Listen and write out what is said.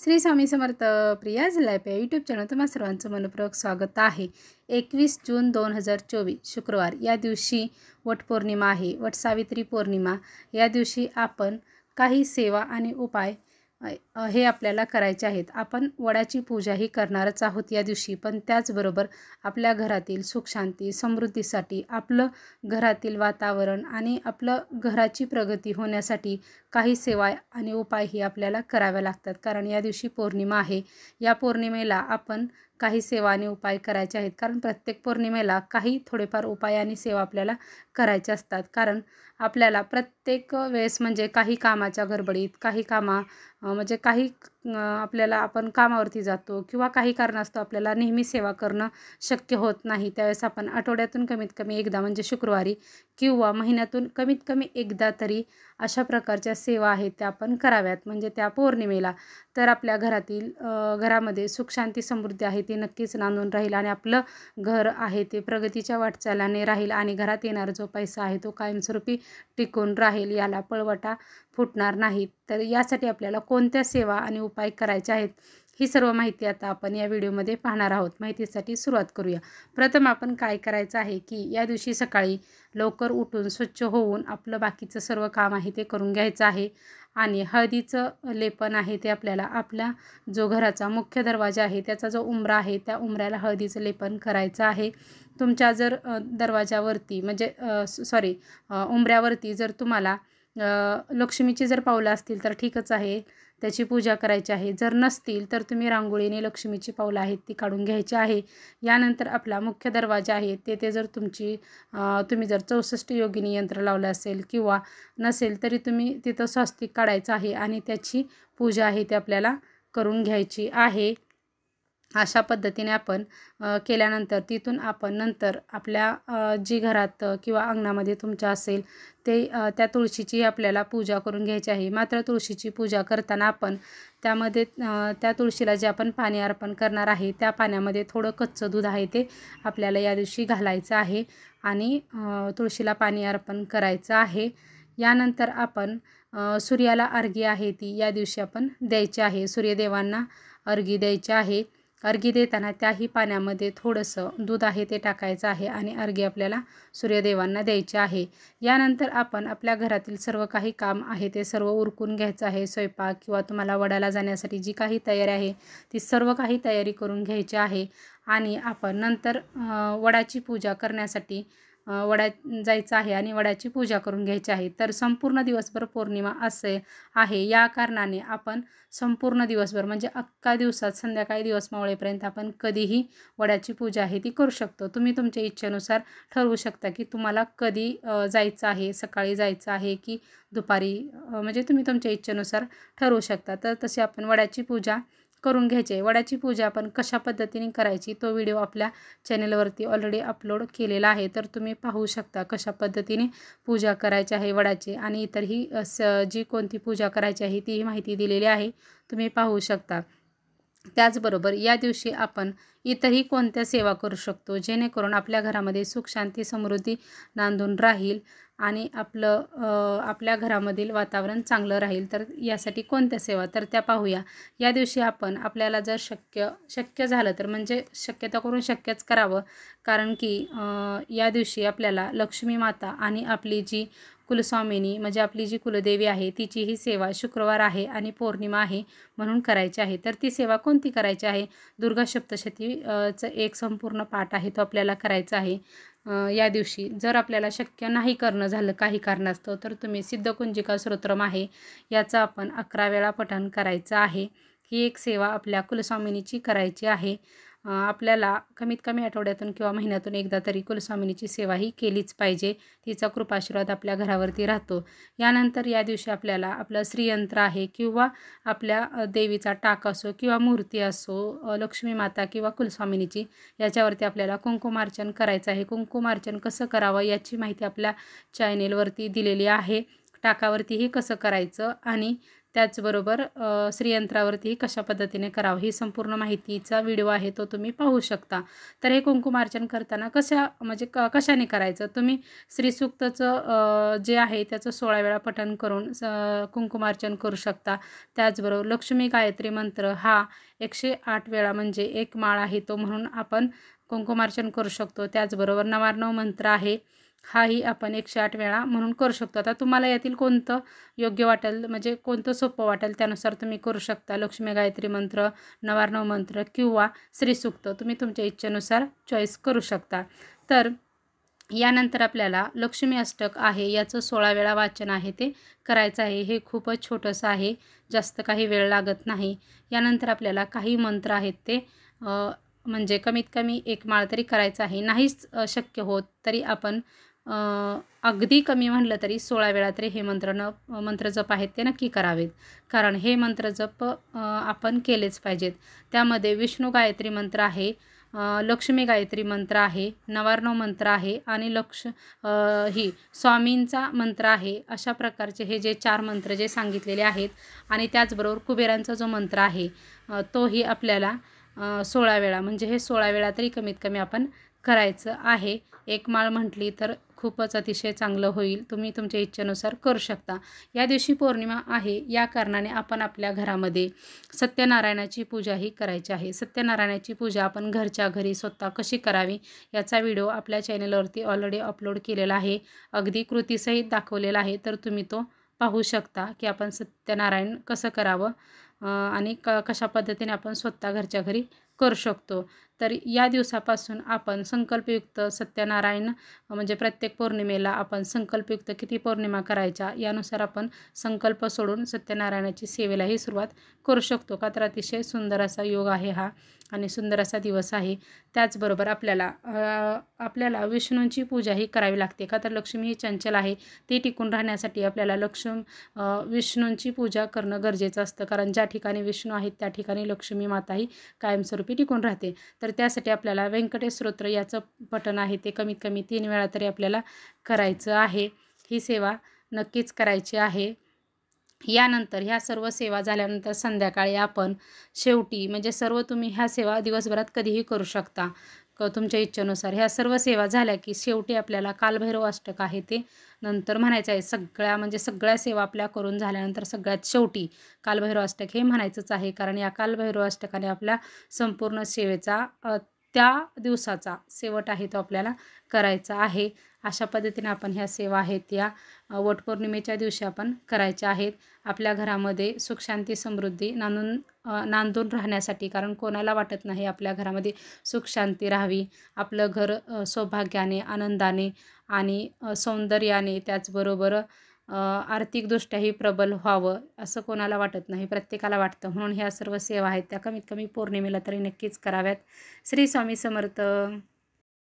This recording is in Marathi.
श्री स्वामी समर्थ. प्रियाज लाईफ या यूट्यूब चॅनल तुम्हा सर्वांचं मनपूर्वक स्वागत आहे. 21 जून 2024 शुक्रवार या दिवशी वटपौर्णिमा आहे. वटसावित्री पौर्णिमा या दिवशी आपण काही सेवा आणि उपाय हे आपल्याला करायचे आहेत. आपण वडाची पूजाही करणारच आहोत या दिवशी, पण त्याचबरोबर आपल्या घरातील सुख शांती समृद्धीसाठी आपलं घरातील वातावरण आणि आपलं घराची प्रगती होण्यासाठी काही सेवा आणि उपायही आपल्याला कराव्या लागतात. कारण या दिवशी पौर्णिमा आहे. या पौर्णिमेला आपण काही सेवा आणि उपाय करायचे आहेत. कारण प्रत्येक पौर्णिमेला काही थोडेफार उपाय आणि सेवा आपल्याला करायचे असतात. कारण आपल्याला प्रत्येक वेळेस म्हणजे काही कामाच्या गडबडीत काही म्हणजे काही आपल्याला आपण कामावरती जातो किंवा काही कारणास्तव आपल्याला नेहमी सेवा करणं शक्य होत नाही. त्यावेळेस आपण आठवड्यातून कमीत कमी एकदा म्हणजे शुक्रवारी किंवा महिन्यातून कमीत कमी एकदा तरी अशा प्रकारच्या सेवा आहेत त्या आपण कराव्यात. म्हणजे त्या पौर्णिमेला तर आपल्या घरामध्ये सुख शांती समृद्धी आहे ती नक्कीच नांदून राहील आणि आपलं घर आहे ते प्रगतीच्या वाटचालीने राहील आणि घरात येणारा जो पैसा आहे तो कायमस्वरूपी टिकून राहील, याला पळवटा फुटणार नाही. तर यासाठी आपल्याला कोणत्या सेवा आणि उपाय करायचे आहेत ही सर्व माहिती आता आपण या व्हिडिओमध्ये पाहणार आहोत. माहितीसाठी सुरुवात करूया. प्रथम आपण काय करायचं आहे की या दिवशी सकाळी लवकर उठून स्वच्छ होऊन आपलं बाकीचं सर्व काम आहे ते करून घ्यायचं आहे आणि हळदीचं लेपन आहे ते आपल्याला आपल्या जो घराचा मुख्य दरवाजा आहे त्याचा जो उंबरा आहे त्या उंबऱ्याला हळदीचं लेपन करायचं आहे. तुमच्या जर दरवाजावरती म्हणजे उंबऱ्यावरती जर तुम्हाला लक्ष्मीची जर पावलं असतील तर ठीकच आहे, त्याची पूजा करायची आहे. जर नसतील तर तुम्ही रांगोळीने लक्ष्मीची पावलं आहेत ती काढून घ्यायची आहे. यानंतर आपला मुख्य दरवाजा आहे ते जर तुम्ही जर 64 योगिनी यंत्र लावलं असेल किंवा नसेल तरी तुम्ही तिथं स्वस्तिक काढायचं आहे आणि त्याची पूजा आहे ती आपल्याला करून घ्यायची आहे. अशा पद्धतीने आपण केल्यानंतर तिथून आपण नंतर आपल्या जी घरात किंवा अंगणामध्ये तुमच्या असेल ते त्या तुळशीची आपल्याला पूजा करून घ्यायची आहे. मात्र तुळशीची पूजा करताना आपण त्यामध्ये त्या तुळशीला जे आपण पाणी अर्पण करणार आहे त्या पाण्यामध्ये थोडं कच्चं दूध आहे ते आपल्याला या दिवशी घालायचं आहे आणि तुळशीला पाणी अर्पण करायचं आहे. यानंतर आपण सूर्याला अर्घ्य आहे ती या दिवशी आपण द्यायची आहे. सूर्यदेवांना अर्घ्य द्यायचे आहे. अर्घ्य देताना त्याही पाण्यामध्ये थोडंसं दूध आहे ते टाकायचं आहे आणि अर्घ्य आपल्याला सूर्यदेवांना द्यायचे आहे. यानंतर आपण आपल्या घरातील सर्व काही काम आहे ते सर्व उरकून घ्यायचं आहे. स्वयंपाक किंवा तुम्हाला वडाला जाण्यासाठी जी काही तयारी आहे ती सर्व काही तयारी करून घ्यायची आहे आणि आपण नंतर वडाची पूजा करण्यासाठी जायचं आहे आणि वडाची पूजा करून घ्यायची आहे. तर संपूर्ण दिवसभर पौर्णिमा असे आहे या कारणाने आपण संपूर्ण दिवसभर म्हणजे अख्खा दिवसात संध्याकाळी दिवस मावळेपर्यंत आपण कधीही वडाची पूजा आहे ती करू शकतो. तुम्ही तुमच्या इच्छेनुसार ठरवू शकता की तुम्हाला कधी जायचं आहे, सकाळी जायचं आहे की दुपारी, म्हणजे तुम्ही तुमच्या इच्छेनुसार ठरवू शकता. तर तशी आपण वडाची पूजा करून घ्यायची आहे. वडाची पूजा आपण कशा पद्धतीने करायची तो व्हिडिओ आपल्या चॅनलवरती ऑलरेडी अपलोड केलेला आहे. तर तुम्ही पाहू शकता कशा पद्धतीने पूजा करायची आहे वडाची आणि इतरही जी कोणती पूजा करायची आहे तीही माहिती दिलेली आहे, तुम्ही पाहू शकता. त्याचबरोबर या दिवशी आपण इतरही कोणत्या सेवा करू शकतो जेणेकरून आपल्या घरामध्ये सुख शांती समृद्धी नांदून राहील आणि आपल्या घरामधील वातावरण चांगलं राहील. तर यासाठी कोणत्या सेवा तर त्या पाहूया. या दिवशी आपण आपल्याला जर शक्य झालं तर म्हणजे शक्यता करून शक्यच करावं. कारण की या दिवशी आपल्याला लक्ष्मी माता आणि आपली जी कुलस्वामिनी म्हणजे आपली जी कुलदेवी आहे तिचीही सेवा शुक्रवार आहे आणि पौर्णिमा आहे म्हणून करायची आहे. तर ती सेवा कोणती करायची आहे? दुर्गा सप्तशतीचं एक संपूर्ण पाठ आहे तो आपल्याला करायचा आहे. या दिवशी जर आपल्याला शक्य नाही करणं झालं काही कारणास्तव तर तुम्ही सिद्धकुंजिका स्तोत्रम आहे याचं आपण 11 वेळा पठण करायचं आहे. ही एक सेवा आपल्या कुलस्वामिनीची करायची आहे. आपल्याला कमीत कमी आठवड्यातून किंवा महिन्यातून एकदा तरी कुलस्वामिनीची सेवा ही केलीच पाहिजे. तिचा कृपाशीर्वाद आपल्या घरावरती राहतो. यानंतर या दिवशी आपल्याला आपलं श्रीयंत्र आहे किंवा आपल्या देवीचा टाक असो किंवा मूर्ती असो, लक्ष्मी माता किंवा कुलस्वामिनीची, याच्यावरती आपल्याला कुंकुमार्चन करायचं आहे. कुंकुमार्चन कसं करावं याची माहिती आपल्या चॅनेलवरती दिलेली आहे. टाकावरतीही कसं करायचं आणि त्याचबरोबर श्रीयंत्रावरती कशा पद्धतीने करावं ही संपूर्ण माहितीचा व्हिडिओ आहे, तो तुम्ही पाहू शकता. तर हे कुंकुमार्चन करताना म्हणजे कशाने करायचं, तुम्ही श्रीसूक्तचं जे आहे त्याचं 16 वेळा पठण करून कुंकुमार्चन करू शकता. त्याचबरोबर लक्ष्मी गायत्री मंत्र हा 108 वेळा म्हणजे एक माळ आहे तो म्हणून आपण कुंकुमार्चन करू शकतो. त्याचबरोबर 99 मंत्र आहे, हाही आपण 108 वेळा म्हणून करू शकतो. आता तुम्हाला यातील कोणतं योग्य वाटेल, म्हणजे कोणतं सोपं वाटेल त्यानुसार तुम्ही करू शकता. लक्ष्मी गायत्री मंत्र, 99 मंत्र किंवा श्रीसूक्त तुम्ही तुमच्या इच्छेनुसार चॉईस करू शकता. तर यानंतर आपल्याला लक्ष्मी अष्टक आहे, याचं 16 वेळा वाचन आहे ते करायचं आहे. हे खूपच छोटंसं आहे, जास्त काही वेळ लागत नाही. यानंतर आपल्याला काही मंत्र आहेत ते म्हणजे कमीत कमी एक माळ तरी करायचं आहे. नाहीच शक्य होत तरी आपण अगदी कमी म्हटलं तरी 16 वेळा तरी हे मंत्रजप आहेत ते नक्की करावेत. कारण हे मंत्रजप आपण केलेच पाहिजेत. त्यामध्ये विष्णू गायत्री मंत्र आहे, लक्ष्मी गायत्री मंत्र आहे, 99 मंत्र आहे आणि ही स्वामींचा मंत्र आहे. अशा प्रकारचे हे जे 4 मंत्र जे सांगितलेले आहेत आणि त्याचबरोबर कुबेरांचा जो मंत्र आहे तोही आपल्याला 16 वेळा म्हणजे हे 16 वेळा तरी कमीत कमी आपण करायचं आहे. एक माळ म्हटली तर खूपच अतिशय चांगलं होईल. तुम्ही तुमच्या इच्छेनुसार करू शकता. या दिवशी पौर्णिमा आहे, या कारणाने आपण आपल्या घरामध्ये सत्यनारायणाची पूजाही करायची आहे. सत्यनारायणाची पूजा आपण घरच्या घरी स्वतः कशी करावी याचा व्हिडिओ आपल्या चॅनलवरती ऑलरेडी अपलोड केलेला आहे. अगदी कृतीसहित दाखवलेला आहे, तर तुम्ही तो पाहू शकता की आपण सत्यनारायण कसं करावं आणि कशा पद्धतीने आपण स्वतः घरच्या घरी करू शकतो. तर या दिवसापासून आपण संकल्पयुक्त सत्यनारायण म्हणजे प्रत्येक पौर्णिमेला आपण संकल्पयुक्त किती पौर्णिमा करायच्या यानुसार आपण संकल्प सोडून सत्यनारायणाची सेवेलाही सुरुवात करू शकतो. का तर अतिशय सुंदर असा योग आहे हा आणि सुंदर असा दिवस आहे. त्याचबरोबर आपल्याला विष्णूंची पूजाही करावी लागते. का तर लक्ष्मी ही चंचल आहे, ती टिकून राहण्यासाठी आपल्याला विष्णूंची पूजा करणं गरजेचं असतं. कारण ज्या ठिकाणी विष्णू आहेत त्या ठिकाणी लक्ष्मी माताही कायमस्वरूपी टिकून राहते. तर त्यासाठी आपल्याला व्यंकटेश स्तोत्र याचं पठण आहे ते कमीत कमी 3 वेळा तरी आपल्याला करायचं आहे. ही सेवा नक्कीच करायची आहे. यानंतर ह्या सर्व सेवा झाल्यानंतर संध्याकाळी आपण शेवटी म्हणजे सर्व तुम्ही ह्या सेवा दिवसभरात कधीही करू शकता तुमच्या इच्छेनुसार. ह्या सर्व सेवा झाल्या की शेवटी आपल्याला कालभैरव अष्टक आहे ते नंतर म्हणायचं आहे. सगळ्या सेवा आपल्या करून झाल्यानंतर सगळ्यात शेवटी कालभैरव अष्टक हे म्हणायचंच आहे. कारण या कालभैरव अष्टकाने आपल्या संपूर्ण सेवेचा त्या दिवसाचा शेवट आहे तो आपल्याला करायचा आहे. अशा पद्धतीने आपण ह्या सेवा आहेत या वटपौर्णिमेच्या दिवशी आपण करायच्या आहेत. आपल्या घरामध्ये सुख शांती समृद्धी नांदून राहण्यासाठी, कारण कोणाला वाटत नाही आपल्या घरामध्ये सुख शांती राहावी, आपलं घर सौभाग्याने आनंदाने आणि सौंदर्याने त्याचबरोबर आर्थिकदृष्ट्याही प्रबल व्हावं असं कोणाला वाटत नाही, प्रत्येकाला वाटतं. म्हणून ह्या सर्व सेवा आहेत त्या कमीत कमी पौर्णिमेला तरी नक्कीच कराव्यात. श्री स्वामी समर्थ.